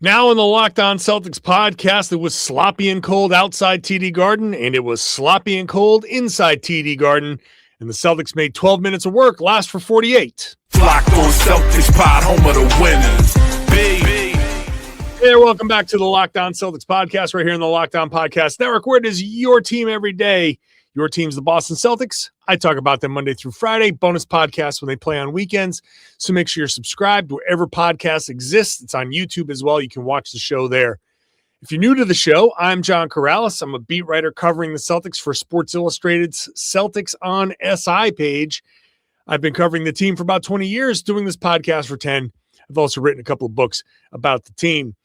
Now in the Locked On Celtics podcast, it was sloppy and cold outside TD Garden, and it was sloppy and cold inside TD Garden. And the Celtics made 12 minutes of work last for 48. Locked On Celtics pod, home of the winners. Baby. Hey there, welcome back to the Locked On Celtics podcast right here in the Locked On Podcast Network, where it is your team every day. Your team's the Boston Celtics. I talk about them Monday through Friday, bonus podcasts when they play on weekends. So make sure you're subscribed wherever podcasts exist. It's on YouTube as well. You can watch the show there. If you're new to the show, I'm John Karalis. I'm a beat writer covering the Celtics for Sports Illustrated's Celtics on SI page. I've been covering the team for about 20 years, doing this podcast for 10. I've also written a couple of books about the team.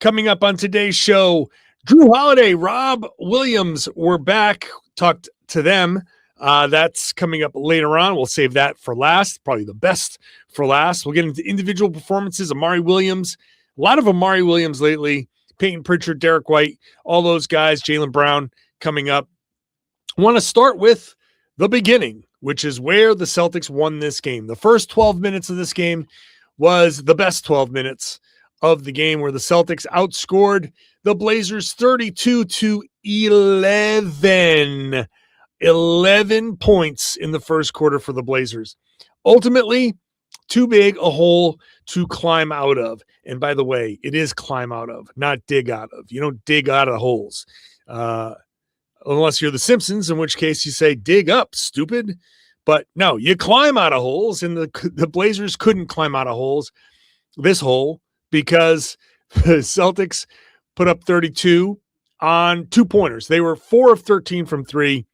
Coming up on today's show, Jrue Holiday, Rob Williams, we're back. Talked to them. That's coming up later on. We'll save that for last, probably the best for last. We'll get into individual performances. Amari Williams, a lot of Amari Williams lately. Payton Pritchard, Derrick White, all those guys. Jaylen Brown coming up. I want to start with the beginning, which is where the Celtics won this game. The first 12 minutes of this game was the best 12 minutes of the game, where the Celtics outscored the Blazers 32-11. 11 points in the first quarter for the Blazers. Ultimately, too big a hole to climb out of. And by the way, it is climb out of, not dig out of. You don't dig out of holes. Unless you're the Simpsons, in which case you say, dig up, stupid. But no, you climb out of holes, and the Blazers couldn't climb out of holes, this hole, because the Celtics put up 32 on 2-pointers. They were 4 of 13 from 3.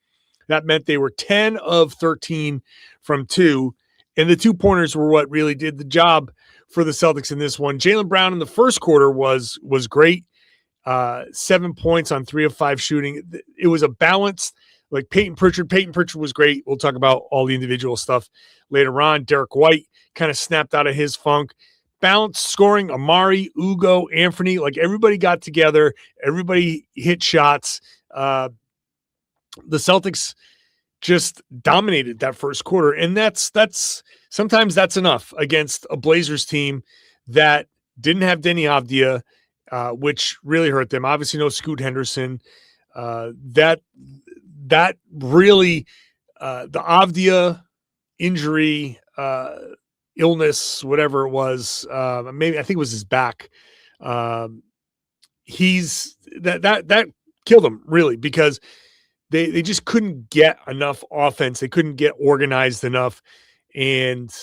That meant they were 10 of 13 from 2. And the 2-pointers were what really did the job for the Celtics in this one. Jaylen Brown in the first quarter was great. 7 points on 3 of 5 shooting. It was a balance. Like Payton Pritchard was great. We'll talk about all the individual stuff later on. Derrick White kind of snapped out of his funk. Balanced scoring, Amari, Ugo, Anthony, like everybody got together. Everybody hit shots. The Celtics just dominated that first quarter. And that's sometimes that's enough against a Blazers team that didn't have Denny Avdia, which really hurt them. Obviously no Scoot Henderson. That really, the Avdia injury, illness, whatever it was, maybe I think it was his back. He's that killed him really, because they just couldn't get enough offense. They couldn't get organized enough. And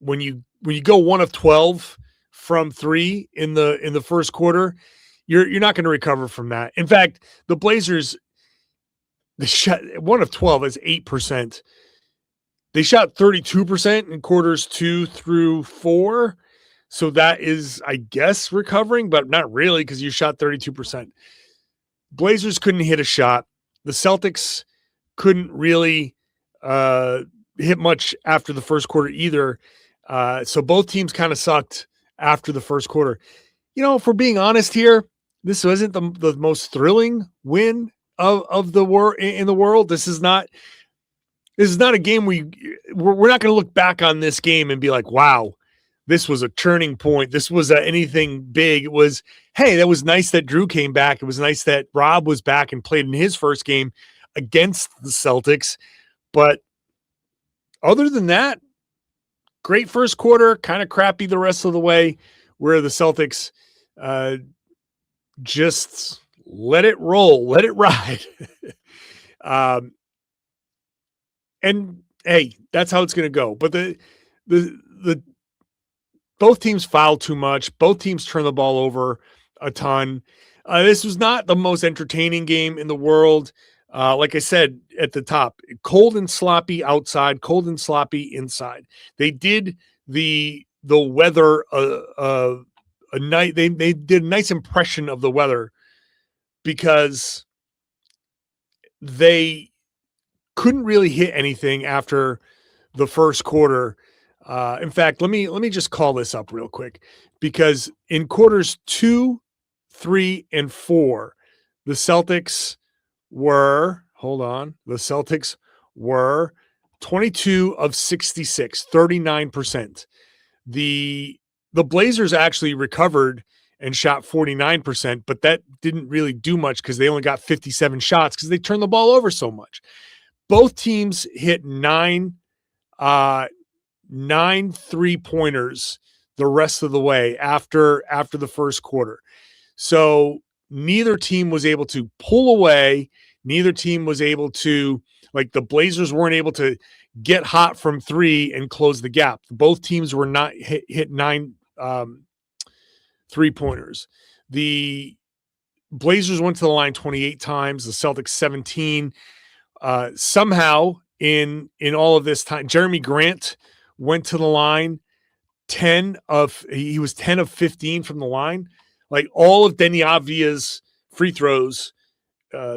when you go 1 of 12 from 3 in the first quarter, you're not going to recover from that. In fact, the Blazers, they shot 1 of 12 is 8%. They shot 32% in quarters 2 through 4. So that is, I guess, recovering, but not really, because you shot 32%. Blazers couldn't hit a shot. The Celtics couldn't really hit much after the first quarter either. So both teams kind of sucked after the first quarter. You know, if we're being honest here, this wasn't the most thrilling win of the in the world. This is not a game we're not going to look back on this game and be like, wow, this was a turning point. This was anything big. It was, hey, that was nice that Jrue came back. It was nice that Rob was back and played in his first game against the Celtics. But other than that, great first quarter, kind of crappy the rest of the way, where the Celtics just let it roll, let it ride. And hey, that's how it's going to go. But the both teams fouled too much. Both teams turned the ball over a ton. This was not the most entertaining game in the world. Like I said at the top, cold and sloppy outside, cold and sloppy inside. They did the weather a night. They did a nice impression of the weather, because they couldn't really hit anything after the first quarter. In fact, let me just call this up real quick, because in quarters 2, 3, and 4, the Celtics were 22 of 66, 39%. The Blazers actually recovered and shot 49%, but that didn't really do much because they only got 57 shots because they turned the ball over so much. Both teams hit nine 3-pointers the rest of the way after the first quarter. So neither team was able to pull away. Neither team was able to, like, the Blazers weren't able to get hot from three and close the gap. Both teams were not hit nine 3-pointers. The Blazers went to the line 28 times, the Celtics 17. Somehow in all of this time, Jeremy Grant went to the line 10 of 15 from the line. Like, all of Denny Avdia's free throws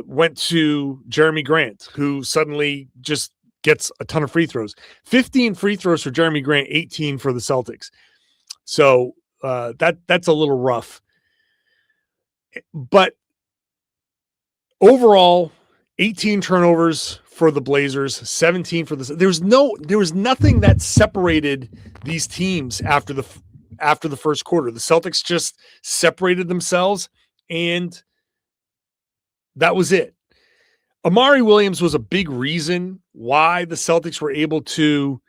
went to Jeremy Grant, who suddenly just gets a ton of free throws. 15 free throws for Jeremy Grant, 18 for the Celtics. So that's a little rough. But overall, 18 turnovers for the Blazers, 17 for the. There was nothing that separated these teams after the first quarter. The Celtics just separated themselves, and that was it. Amari Williams was a big reason why the Celtics were able to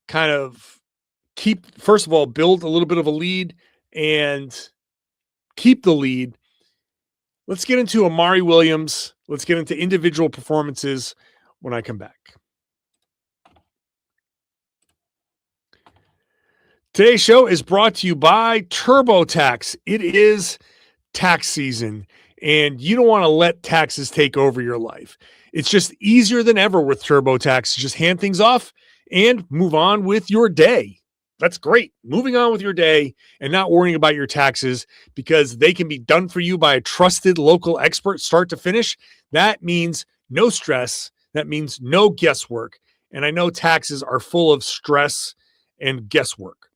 kind of first of all, build a little bit of a lead and keep the lead. Let's get into Amari Williams. Let's get into individual performances when I come back. Today's show is brought to you by TurboTax. It is tax season, and you don't want to let taxes take over your life. It's just easier than ever with TurboTax to just hand things off and move on with your day. That's great. Moving on with your day and not worrying about your taxes because they can be done for you by a trusted local expert start to finish. That means no stress. That means no guesswork. And I know taxes are full of stress and guesswork.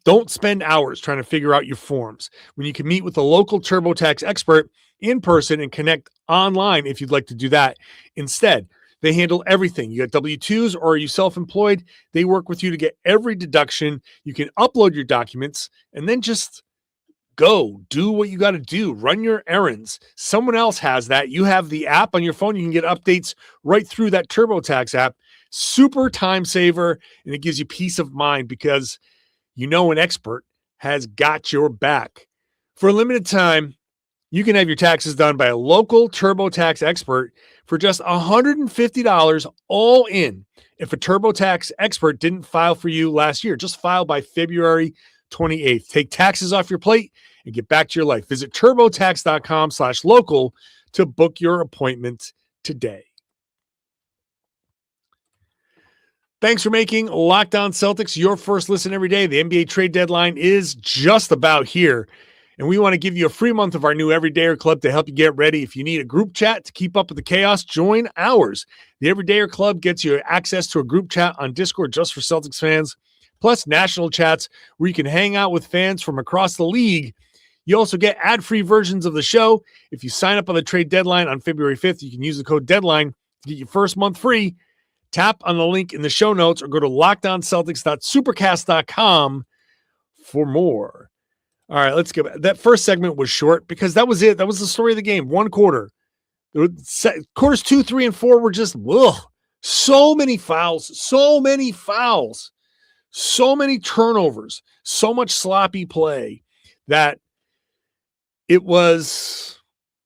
Don't spend hours trying to figure out your forms when you can meet with a local TurboTax expert in person and connect online if you'd like to do that instead. They handle everything. You got W-2s or are you self-employed? They work with you to get every deduction. You can upload your documents and then just go. Do what you got to do. Run your errands. Someone else has that. You have the app on your phone. You can get updates right through that TurboTax app. Super time saver, and it gives you peace of mind because you know an expert has got your back. For a limited time, you can have your taxes done by a local TurboTax expert for just $150 all in. If a TurboTax expert didn't file for you last year, just file by February 28th. Take taxes off your plate and get back to your life. Visit turbotax.com/local to book your appointment today. Thanks for making Locked On Celtics your first listen every day. The NBA trade deadline is just about here, and we want to give you a free month of our new Everydayer Club to help you get ready. If you need a group chat to keep up with the chaos, join ours. The Everydayer Club gets you access to a group chat on Discord just for Celtics fans, plus national chats where you can hang out with fans from across the league. You also get ad-free versions of the show. If you sign up on the trade deadline on February 5th, you can use the code DEADLINE to get your first month free. Tap on the link in the show notes or go to lockedonceltics.supercast.com for more. All right, let's go back. That first segment was short because that was it. That was the story of the game. One quarter. Quarters 2, 3, and 4 were just, so many fouls, so many turnovers, so much sloppy play that that was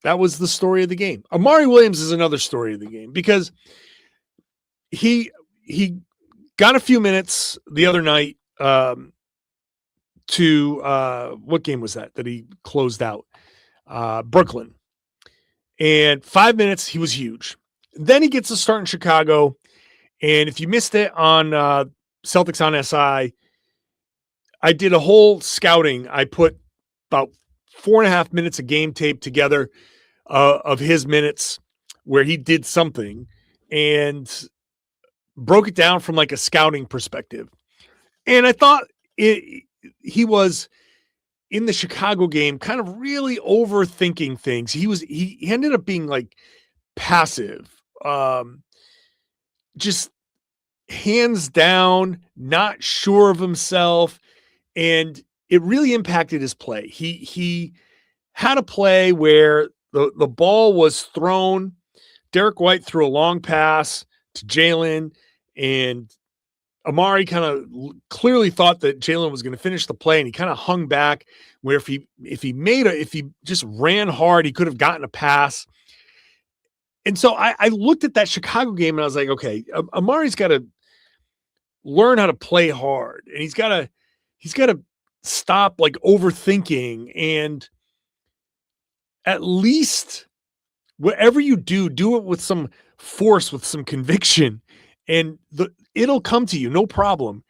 the story of the game. Amari Williams is another story of the game because he got a few minutes the other night to what game was that he closed out? Brooklyn. And 5 minutes, he was huge. Then he gets a start in Chicago. And if you missed it on Celtics on SI, I did a whole scouting. I put about 4.5 minutes of game tape together of his minutes where he did something and broke it down from like a scouting perspective. And I thought he was in the Chicago game kind of really overthinking things. He ended up being like passive, just hands down, not sure of himself. And it really impacted his play. He had a play where the ball was thrown. Derrick White threw a long pass to Jaylen, and Amari kind of clearly thought that Jaylen was going to finish the play, and he kind of hung back where if he just ran hard, he could have gotten a pass. And so I looked at that Chicago game and I was like, okay, Amari's got to learn how to play hard, and he's got to stop like overthinking, and at least whatever you do it with some force, with some conviction, and it'll come to you, no problem.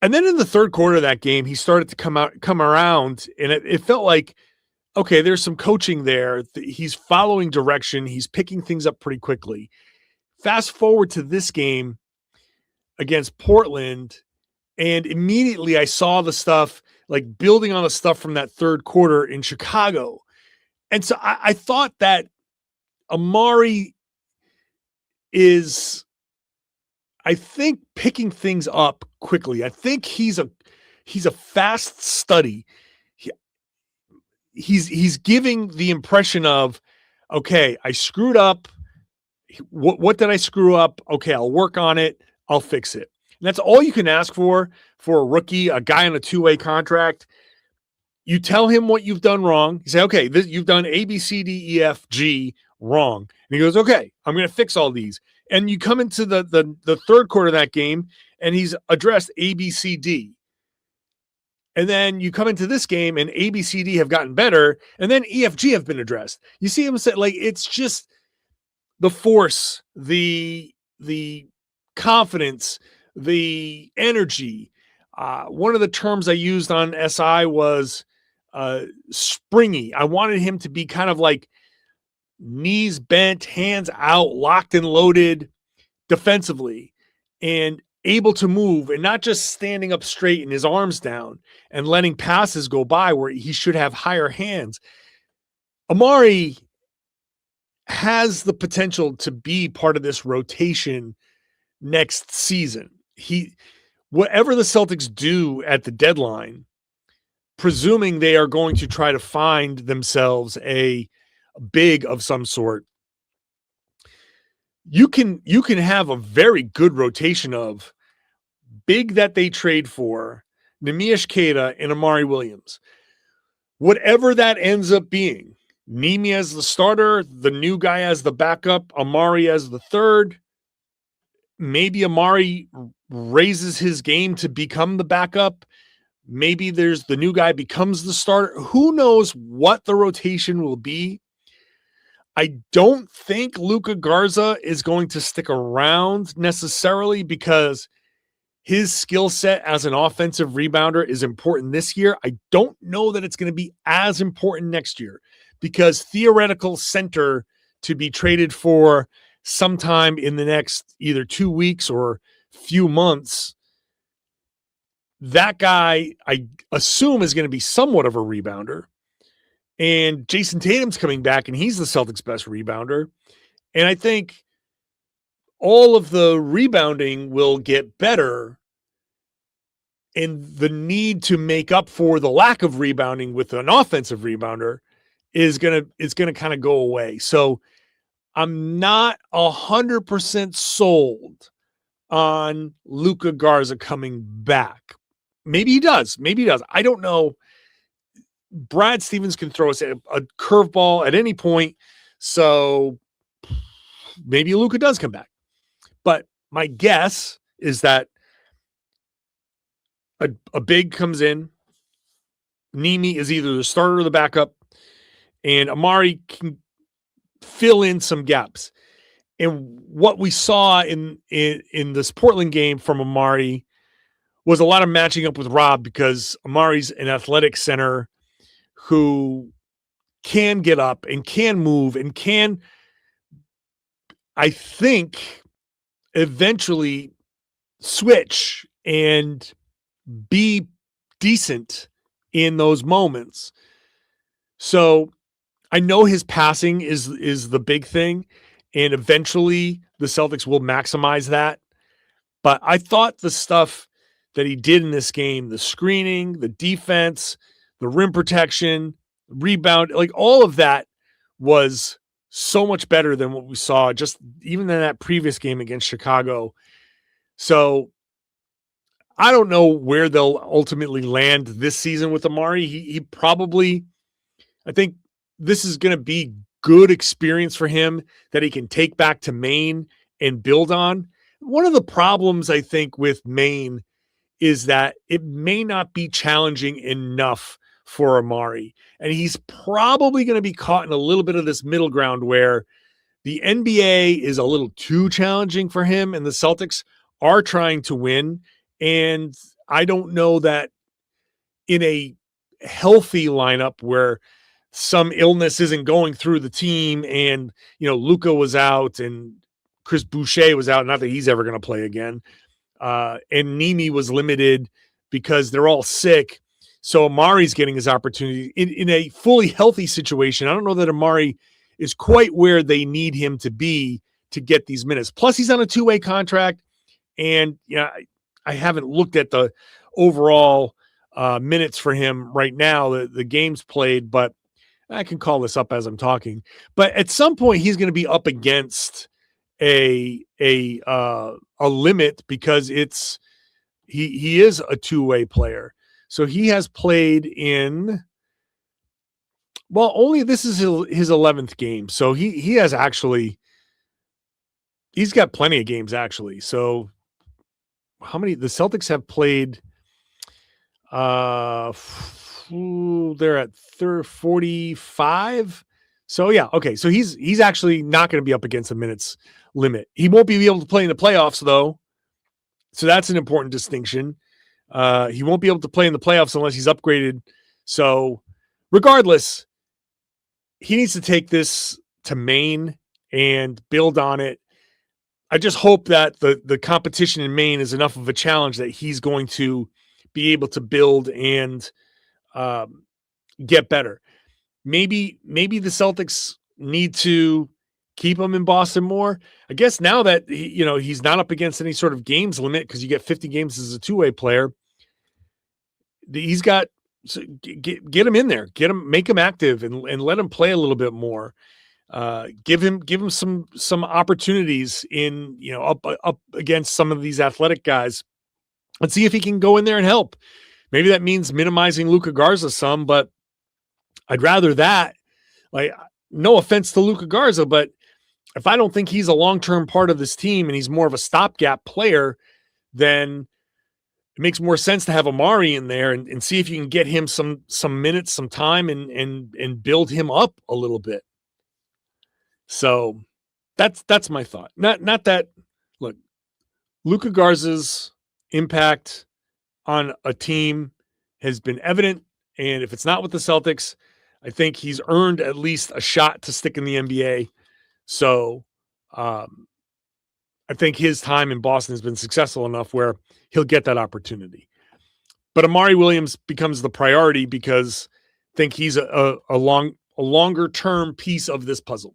And then in the third quarter of that game, he started to come around, and it felt like, okay, there's some coaching there. He's following direction. He's picking things up pretty quickly. Fast forward to this game against Portland, and immediately I saw the stuff, like building on the stuff from that third quarter in Chicago. And so I thought that Amari is, I think, picking things up quickly. I think he's a fast study. He's giving the impression of, okay, I screwed up. What did I screw up? Okay, I'll work on it. I'll fix it. And that's all you can ask for a rookie, a guy on a two-way contract. You tell him what you've done wrong. You say, okay, you've done A, B, C, D, E, F, G wrong. And he goes, okay, I'm going to fix all these. And you come into the third quarter of that game, and he's addressed A, B, C, D. And then you come into this game, and A, B, C, D have gotten better, and then E, F, G have been addressed. You see him say, like, it's just the force, the confidence, the energy. One of the terms I used on SI was springy. I wanted him to be kind of like knees bent, hands out, locked and loaded defensively, and able to move, and not just standing up straight and his arms down and letting passes go by where he should have higher hands. Amari has the potential to be part of this rotation next season. Whatever the Celtics do at the deadline, presuming they are going to try to find themselves a big of some sort, you can have a very good rotation of big that they trade for, Neemias Queta and Amari Williams. Whatever that ends up being, Nemi as the starter, the new guy as the backup, Amari as the third. Maybe Amari raises his game to become the backup. Maybe the new guy becomes the starter. Who knows what the rotation will be? I don't think Luka Garza is going to stick around necessarily, because his skill set as an offensive rebounder is important this year. I don't know that it's going to be as important next year, because theoretical center to be traded for sometime in the next either 2 weeks or few months, that guy, I assume, is going to be somewhat of a rebounder. And Jayson Tatum's coming back, and he's the Celtics' best rebounder. And I think all of the rebounding will get better, and the need to make up for the lack of rebounding with an offensive rebounder is gonna kind of go away. So I'm not 100% sold on Luka Garza coming back. Maybe he does. I don't know. Brad Stevens can throw us a curveball at any point, so maybe Luka does come back. But my guess is that a big comes in. Nemi is either the starter or the backup, and Amari can fill in some gaps. And what we saw in this Portland game from Amari was a lot of matching up with Rob, because Amari's an athletic center who can get up and can move and can, I think, eventually switch and be decent in those moments. So I know his passing is the big thing, and eventually the Celtics will maximize that. But I thought the stuff that he did in this game, the screening, the defense, the rim protection, rebound, like all of that was so much better than what we saw just even in that previous game against Chicago. So I don't know where they'll ultimately land this season with Amari. He probably, I think this is going to be good experience for him that he can take back to Maine and build on. One of the problems I think with Maine is that it may not be challenging enough for Amari. And he's probably going to be caught in a little bit of this middle ground where the NBA is a little too challenging for him and the Celtics are trying to win. And I don't know that in a healthy lineup where some illness isn't going through the team and, Luka was out and Chris Boucher was out, not that he's ever going to play again. And Nimi was limited because they're all sick. So Amari's getting his opportunity in a fully healthy situation. I don't know that Amari is quite where they need him to be to get these minutes. Plus he's on a 2-way contract. And I haven't looked at the overall minutes for him right now, the games played, but I can call this up as I'm talking. But at some point he's going to be up against a limit because he is a 2-way player. So he has played in, well, only this is his 11th game. So he has actually, he's got plenty of games actually. So how many, the Celtics have played, they're at 45. So yeah. Okay. So he's actually not going to be up against the minutes limit. He won't be able to play in the playoffs though. So that's an important distinction. He won't be able to play in the playoffs unless he's upgraded. So regardless, he needs to take this to Maine and build on it. I just hope that the competition in Maine is enough of a challenge that he's going to be able to build and get better. Maybe the Celtics need to keep him in Boston more. I guess now that he's not up against any sort of games limit because you get 50 games as a 2-way player. He's got get him in there, make him active and let him play a little bit more. Give him some opportunities in up against some of these athletic guys. Let's see if he can go in there and help. Maybe that means minimizing Luka Garza some, but I'd rather that. Like, no offense to Luka Garza, but if I don't think he's a long-term part of this team and he's more of a stopgap player, then it makes more sense to have Amari in there and see if you can get him some minutes, some time and build him up a little bit. So that's my thought. Not that, look, Luka Garza's impact on a team has been evident. And if it's not with the Celtics, I think he's earned at least a shot to stick in the NBA. So I think his time in Boston has been successful enough where he'll get that opportunity. But Amari Williams becomes the priority because I think he's a longer term piece of this puzzle.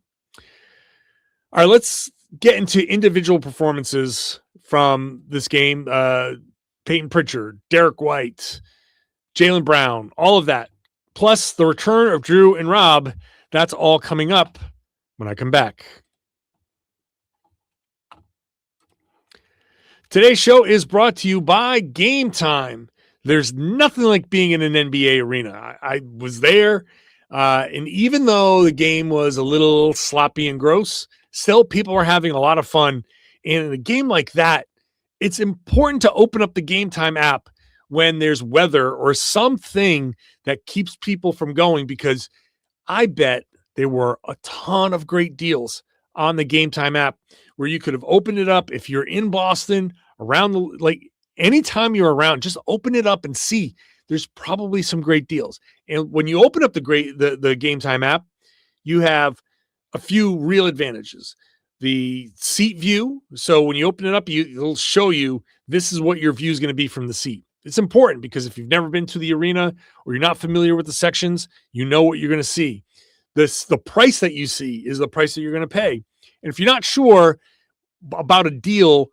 All right, let's get into individual performances from this game. Payton Pritchard, Derrick White, Jaylen Brown, all of that. Plus the return of Jrue and Rob. That's all coming up when I come back. Today's show is brought to you by Game Time. There's nothing like being in an NBA arena. I was there, and even though the game was a little sloppy and gross, still people were having a lot of fun. And in a game like that, it's important to open up the Game Time app when there's weather or something that keeps people from going, because I bet there were a ton of great deals on the Game Time app where you could have opened it up. If you're in Boston, anytime you're around, just open it up and see. There's probably some great deals. And when you open up the Game Time app, you have a few real advantages. The seat view. So when you open it up, it'll show you this is what your view is going to be from the seat. It's important because if you've never been to the arena or you're not familiar with the sections, you know what you're going to see. The price that you see is the price that you're going to pay. And if you're not sure about a deal,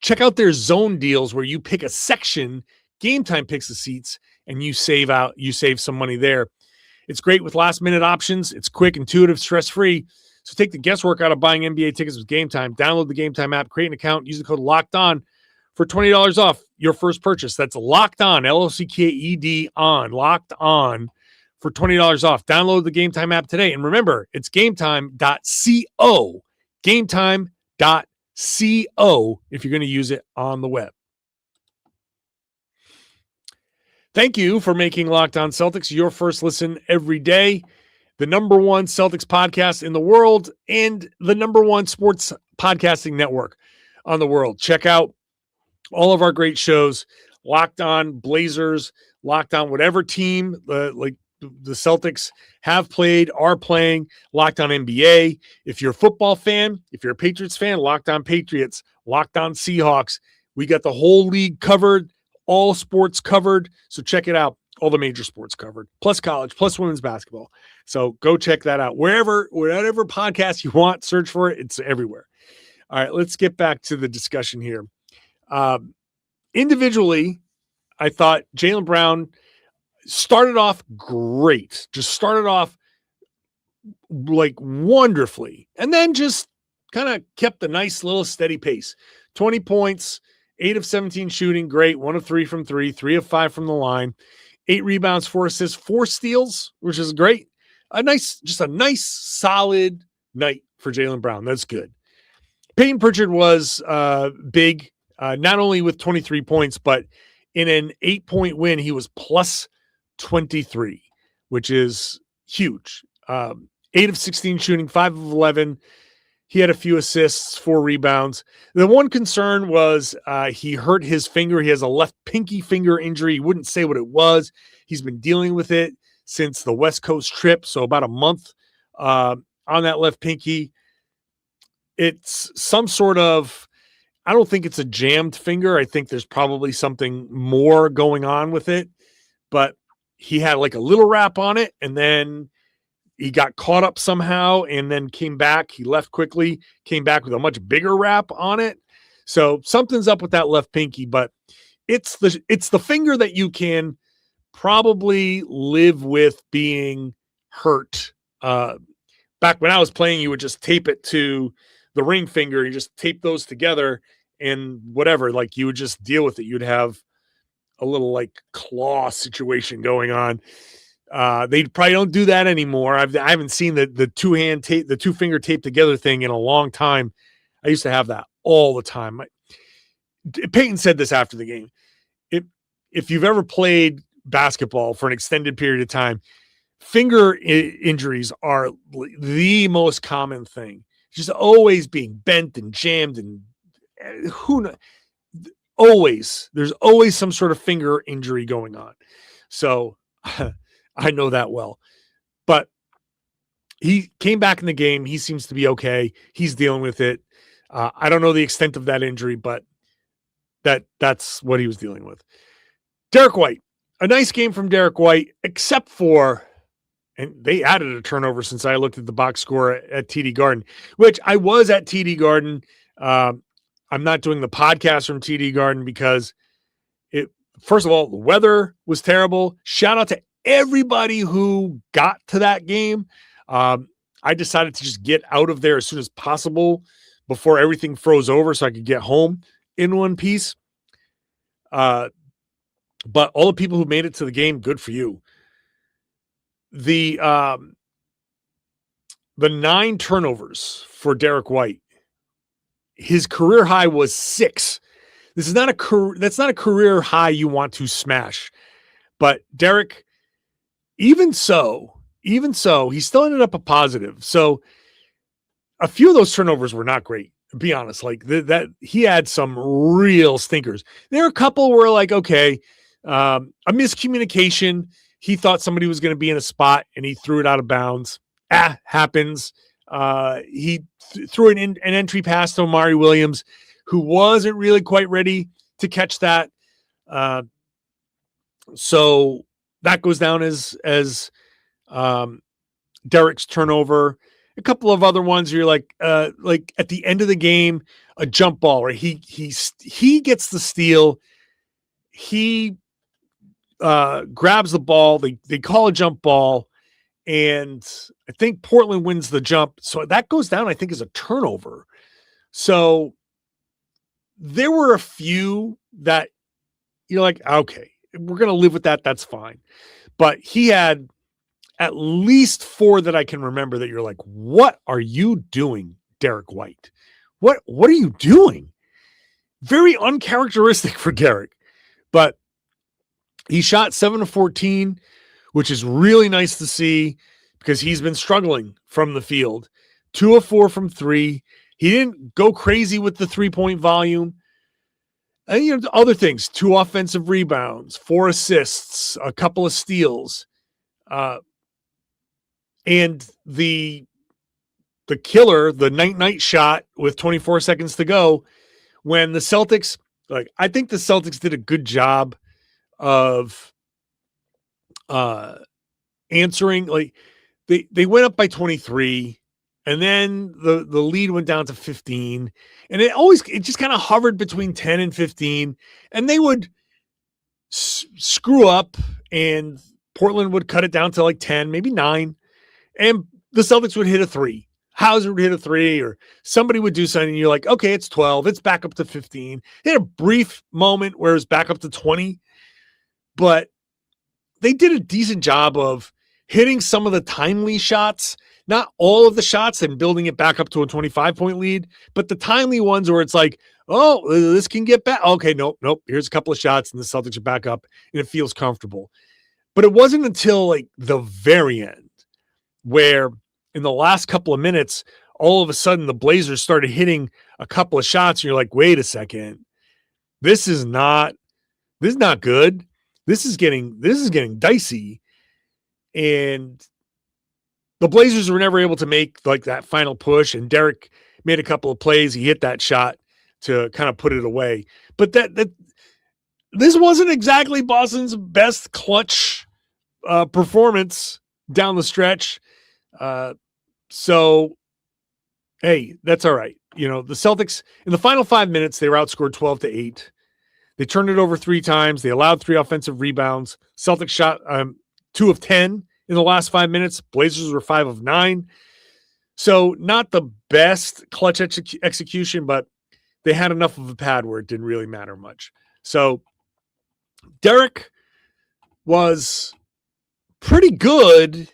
check out their zone deals where you pick a section, Game Time picks the seats, and you save some money there. It's great with last-minute options. It's quick, intuitive, stress-free. So take the guesswork out of buying NBA tickets with Game Time. Download the Game Time app, create an account, use the code LOCKEDON for $20 off your first purchase. That's Locked On, LOCKED on, Locked On for $20 off. Download the Game Time app today. And remember, it's gametime.co, gametime.co if you're going to use it on the web. Thank you for making Locked On Celtics your first listen every day. The number one Celtics podcast in the world and the number one sports podcasting network on the world. Check out all of our great shows, Locked On Blazers, Locked On whatever team like the Celtics have played, are playing, Locked On NBA. If you're a football fan, if you're a Patriots fan, Locked On Patriots, Locked On Seahawks. We got the whole league covered, all sports covered. So check it out. All the major sports covered, plus college, plus women's basketball. So go check that out. Whatever podcast you want, search for it. It's everywhere. All right, let's get back to the discussion here. Individually, I thought Jaylen Brown started off great. Just started off like wonderfully. And then just kind of kept a nice little steady pace. 20 points, 8 of 17 shooting, great. 1 of 3 from 3, 3 of 5 from the line. 8 rebounds, 4 assists, 4 steals, which is great. A nice, solid night for Jaylen Brown. That's good. Payton Pritchard was big, not only with 23 points, but in an 8-point win, he was plus 23, which is huge. 8 of 16 shooting, 5 of 11. He had a few assists, 4 rebounds. The one concern was he hurt his finger. He has a left pinky finger injury. He wouldn't say what it was. He's been dealing with it since the West Coast trip, so about a month on that left pinky. It's some sort of, I don't think it's a jammed finger. I think there's probably something more going on with it. But he had like a little wrap on it, and then he got caught up somehow and then came back. He left quickly, came back with a much bigger wrap on it. So something's up with that left pinky, but it's the finger that you can probably live with being hurt. Back when I was playing, you would just tape it to the ring finger. You just tape those together and whatever, like you would just deal with it. You'd have a little like claw situation going on. They probably don't do that anymore. I haven't seen the 2-hand tape, the 2-finger tape together thing in a long time. I used to have that all the time. Payton said this after the game. If you've ever played basketball for an extended period of time, finger injuries are the most common thing. Just always being bent and jammed, and who knows? There's always some sort of finger injury going on. So I know that well, but he came back in the game. He seems to be okay. He's dealing with it. I don't know the extent of that injury, but that's what he was dealing with. Derrick White, a nice game from Derrick White, except for, and they added a turnover since I looked at the box score at TD Garden, which I was at TD Garden. I'm not doing the podcast from TD Garden because first of all, the weather was terrible. Shout out to everybody who got to that game. I decided to just get out of there as soon as possible before everything froze over so I could get home in one piece. But all the people who made it to the game, good for you. The 9 turnovers for Derrick White. His career high was 6. That's not a career high you want to smash. But Derrick, even so, he still ended up a positive. So a few of those turnovers were not great, to be honest. Like that he had some real stinkers. There are a couple where like, okay, a miscommunication. He thought somebody was going to be in a spot and he threw it out of bounds. Happens. He threw an entry pass to Amari Williams, who wasn't really quite ready to catch that. So that goes down as Derrick's turnover. A couple of other ones you're like at the end of the game, a jump ball, right? He gets the steal. He grabs the ball. They call a jump ball, and I think Portland wins the jump. So that goes down, I think, as a turnover. So there were a few that you're like, okay, we're going to live with that. That's fine. But he had at least 4 that I can remember that you're like, what are you doing, Derrick White? What are you doing? Very uncharacteristic for Derrick. But he shot 7 of 14, which is really nice to see because he's been struggling from the field. 2 of 4 from 3. He didn't go crazy with the 3-point volume. And, other things, 2 offensive rebounds, 4 assists, a couple of steals. And the killer, the night shot with 24 seconds to go, when the Celtics, I think the Celtics did a good job of answering. They went up by 23, and then the lead went down to 15, and it just kind of hovered between 10 and 15, and they would screw up, and Portland would cut it down to like 10, maybe 9, and the Celtics would hit a 3. Hauser would hit a 3, or somebody would do something, and you're like, okay, it's 12. It's back up to 15. They had a brief moment where it was back up to 20, but they did a decent job of hitting some of the timely shots, not all of the shots, and building it back up to a 25-point lead, but the timely ones where it's like, oh, this can get back. Okay, nope. Here's a couple of shots, and the Celtics are back up, and it feels comfortable. But it wasn't until like the very end where in the last couple of minutes, all of a sudden the Blazers started hitting a couple of shots, and you're like, wait a second. This is not good. This is getting dicey. And the Blazers were never able to make like that final push, and Derrick made a couple of plays. He hit that shot to kind of put it away. But that this wasn't exactly Boston's best clutch performance down the stretch. So, hey, that's all right. The Celtics, in the final 5 minutes, they were outscored 12-8. They turned it over 3 times. They allowed 3 offensive rebounds. Celtics shot 2 of 10 in the last 5 minutes. Blazers were 5 of 9. So not the best clutch execution, but they had enough of a pad where it didn't really matter much. So Derrick was pretty good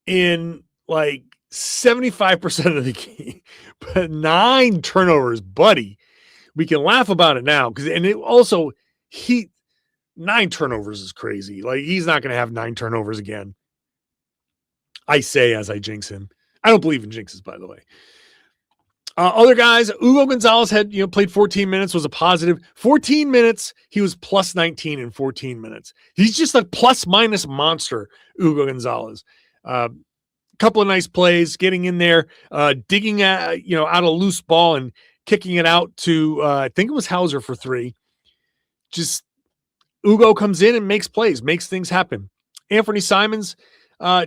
in like 75% of the game, but 9 turnovers, buddy. We can laugh about it now because 9 turnovers is crazy. Like, he's not going to have 9 turnovers again. I say as I jinx him. I don't believe in jinxes, by the way. Other guys, Hugo Gonzalez had played 14 minutes, was a positive. 14 minutes, he was plus 19 in 14 minutes. He's just a plus minus monster, Hugo Gonzalez. Couple of nice plays, getting in there, digging out a loose ball and kicking it out to I think it was Hauser for 3. Just Hugo comes in and makes plays, makes things happen. Anthony Simons,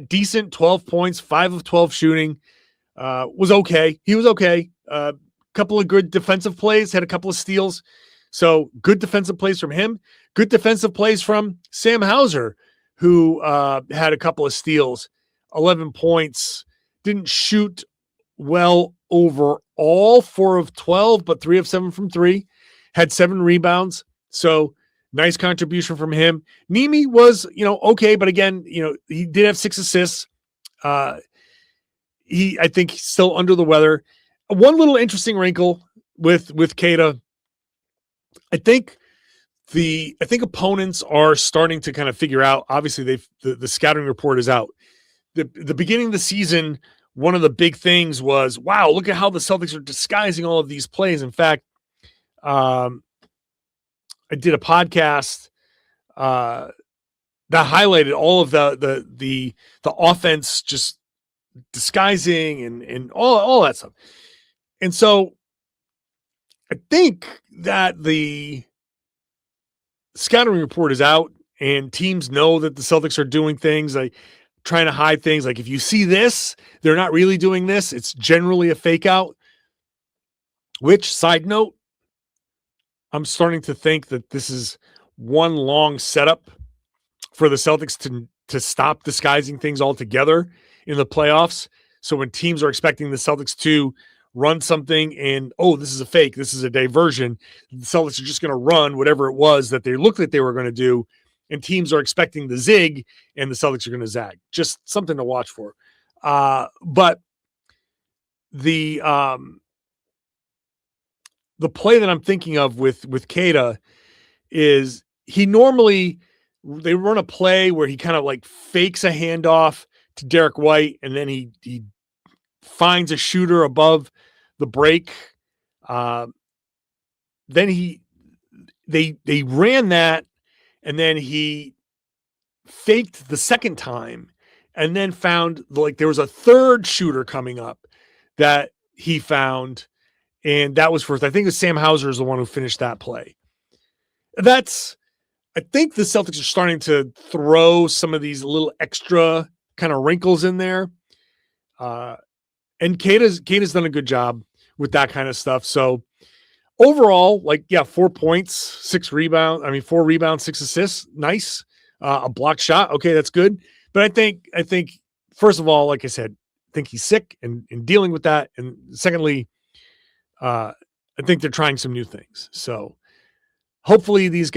decent, 12 points, 5 of 12 shooting, was okay. He was okay. Couple of good defensive plays, had a couple of steals. So good defensive plays from him. Good defensive plays from Sam Hauser, who had a couple of steals, 11 points, didn't shoot well overall, 4 of 12, but 3 of 7 from 3, had 7 rebounds. So nice contribution from him. Nimi was, okay, but again, he did have 6 assists. I think he's still under the weather. One little interesting wrinkle with Keita, I think opponents are starting to kind of figure out. Obviously, the scouting report is out. The beginning of the season, one of the big things was, wow, look at how the Celtics are disguising all of these plays. In fact, I did a podcast that highlighted all of the offense just disguising and all that stuff. And so I think that the scouting report is out and teams know that the Celtics are doing things like trying to hide things. Like, if you see this, they're not really doing this. It's generally a fake out. which, side note, I'm starting to think that this is one long setup for the Celtics to stop disguising things altogether in the playoffs. So when teams are expecting the Celtics to run something and, oh, this is a fake, this is a diversion, the Celtics are just going to run whatever it was that they looked like they were going to do, and teams are expecting the zig and the Celtics are going to zag. Just something to watch for. But the play that I'm thinking of with Kata is they run a play where he kind of like fakes a handoff to Derrick White, and then he finds a shooter above the break. Then they ran that, and then he faked the second time, and then found there was a third shooter coming up that he found, and that was first. I think it was Sam Hauser is the one who finished that play. I think the Celtics are starting to throw some of these little extra kind of wrinkles in there. And Kata's done a good job with that kind of stuff. So overall, 4 points, 6 rebounds. 4 rebounds, 6 assists. Nice. A blocked shot. Okay, that's good. But I think first of all, like I said, I think he's sick and dealing with that. And secondly, I think they're trying some new things. So hopefully these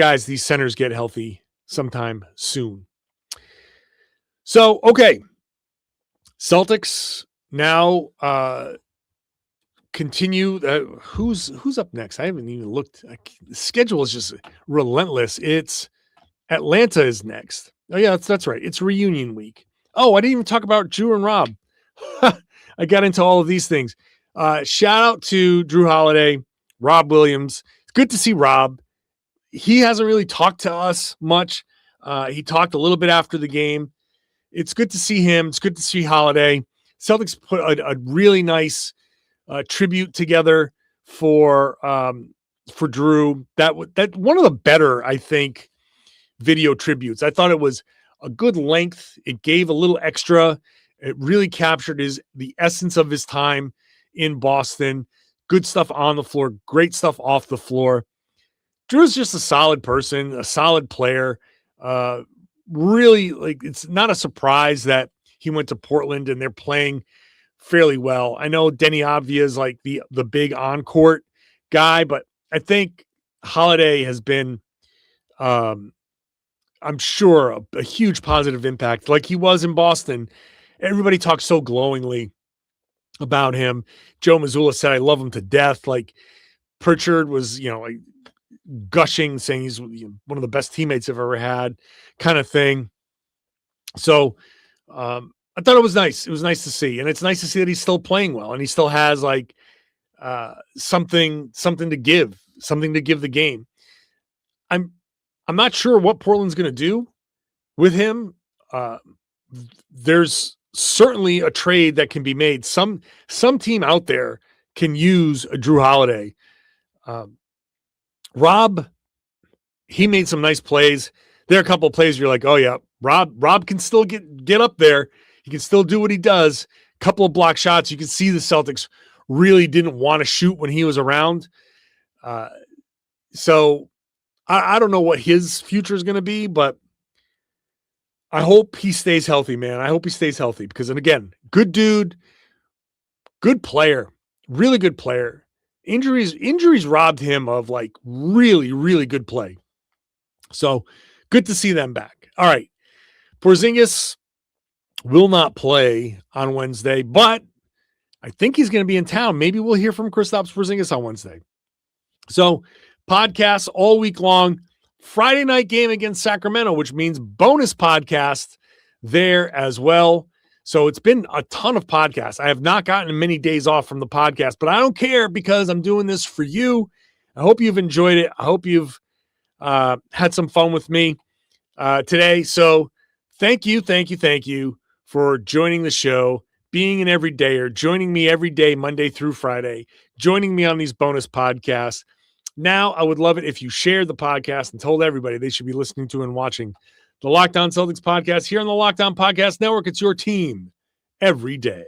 centers get healthy sometime soon. So, okay. Celtics now continue. Who's up next? I haven't even looked. The schedule is just relentless. It's Atlanta is next. Oh, yeah, that's right. It's reunion week. Oh, I didn't even talk about Jrue and Rob. I got into all of these things. Shout out to Jrue Holiday, Rob Williams. It's good to see Rob. He hasn't really talked to us much. He talked a little bit after the game. It's good to see him. It's good to see Holiday. Celtics put a really nice tribute together for Jrue. That one of the better, I think, video tributes. I thought it was a good length. It gave a little extra. It really captured the essence of his time in Boston. Good stuff on the floor. Great stuff off the floor. Jrue's just a solid person, a solid player. Really, it's not a surprise that he went to Portland and they're playing fairly well. I know Denny Avdia is the big on-court guy, but I think Holiday has been, I'm sure, a huge positive impact like he was in Boston. Everybody talks so glowingly about him. Joe Mazzulla said, I love him to death. Pritchard was, gushing, saying he's one of the best teammates I've ever had, kind of thing. So I thought it was nice. It was nice to see. And it's nice to see that he's still playing well and he still has something to give the game. I'm not sure what Portland's going to do with him. There's certainly a trade that can be made. Some team out there can use a Jrue Holiday. Rob, he made some nice plays. There are a couple of plays you're like, oh yeah, Rob can still get up there. He can still do what he does. A couple of block shots. You can see the Celtics really didn't want to shoot when he was around. So I don't know what his future is going to be, but I hope he stays healthy, man. I hope he stays healthy because, and again, good dude, good player, really good player. Injuries robbed him of really, really good play. So good to see them back. All right. Porzingis will not play on Wednesday, but I think he's going to be in town. Maybe we'll hear from Kristaps Porzingis on Wednesday. So podcasts all week long. Friday night game against Sacramento, which means bonus podcast there as well. So it's been a ton of podcasts. I have not gotten many days off from the podcast, but I don't care because I'm doing this for you. I hope you've enjoyed it. I hope you've had some fun with me today. So thank you for joining the show, being an everydayer, joining me every day, Monday through Friday, joining me on these bonus podcasts. Now, I would love it if you shared the podcast and told everybody they should be listening to and watching the Locked On Celtics podcast here on the Locked On Podcast Network. It's your team every day.